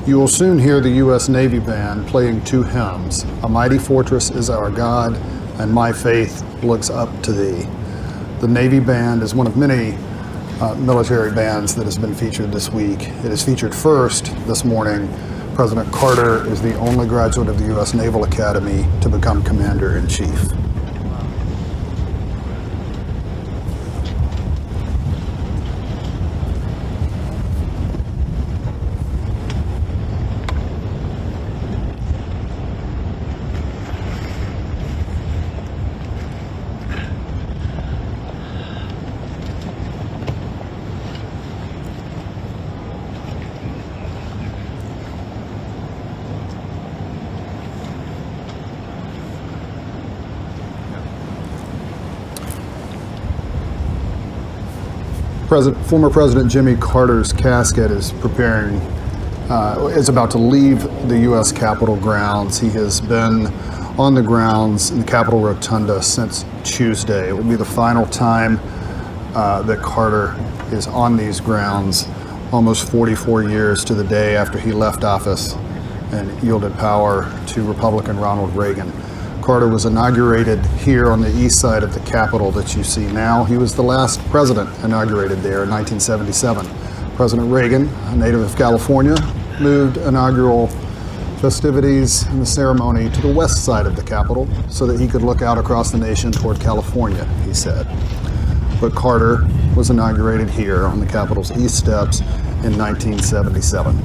You will soon hear the U.S. Navy Band playing two hymns, "A Mighty Fortress is Our God," and "My Faith Looks Up to Thee." The Navy Band is one of many military bands that has been featured this week. It is featured first this morning. President Carter is the only graduate of the U.S. Naval Academy to become Commander-in-Chief. Former President Jimmy Carter's casket is about to leave the U.S. Capitol grounds. He has been on the grounds in the Capitol Rotunda since Tuesday. It will be the final time that Carter is on these grounds, almost 44 years to the day after he left office and yielded power to Republican Ronald Reagan. Carter was inaugurated here on the east side of the Capitol that you see now. He was the last president inaugurated there in 1977. President Reagan, a native of California, moved inaugural festivities and the ceremony to the west side of the Capitol so that he could look out across the nation toward California, he said. But Carter was inaugurated here on the Capitol's east steps in 1977.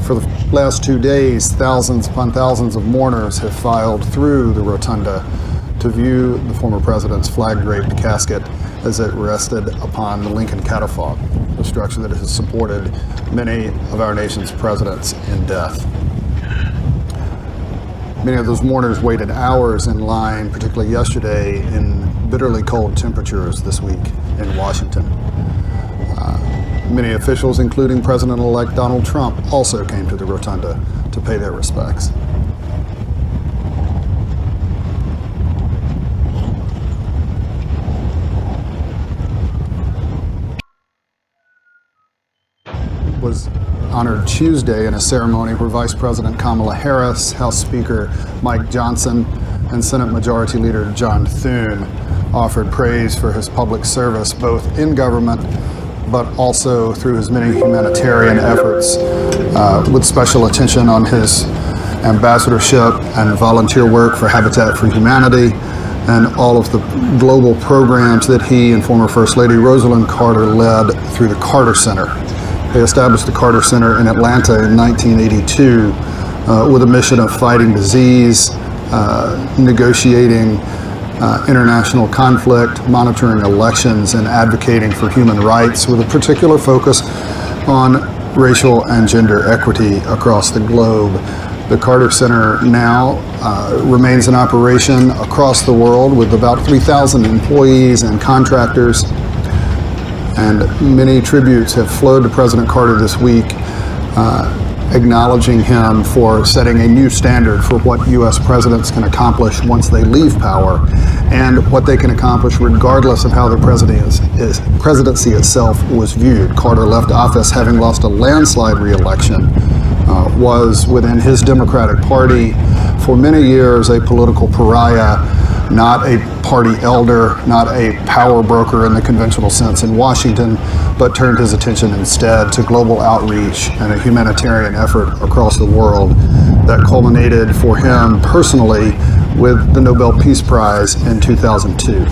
For the last 2 days, thousands upon thousands of mourners have filed through the rotunda to view the former president's flag-draped casket as it rested upon the Lincoln Catafalque, a structure that has supported many of our nation's presidents in death. Many of those mourners waited hours in line, particularly yesterday, in bitterly cold temperatures this week in Washington. Many officials, including President-elect Donald Trump, also came to the rotunda to pay their respects. Was honored Tuesday in a ceremony where Vice President Kamala Harris, House Speaker Mike Johnson, and Senate Majority Leader John Thune offered praise for his public service both in government but also through his many humanitarian efforts, with special attention on his ambassadorship and volunteer work for Habitat for Humanity and all of the global programs that he and former First Lady Rosalynn Carter led through the Carter Center. They established the Carter Center in Atlanta in 1982 with a mission of fighting disease, negotiating international conflict, monitoring elections, and advocating for human rights with a particular focus on racial and gender equity across the globe. The Carter Center now remains in operation across the world with about 3,000 employees and contractors, and many tributes have flowed to President Carter this week, acknowledging him for setting a new standard for what U.S. presidents can accomplish once they leave power and what they can accomplish regardless of how the presidency itself was viewed. Carter left office having lost a landslide re-election, was within his Democratic Party for many years a political pariah, not a party elder, not a power broker in the conventional sense in Washington, but turned his attention instead to global outreach and a humanitarian effort across the world that culminated for him personally with the Nobel Peace Prize in 2002.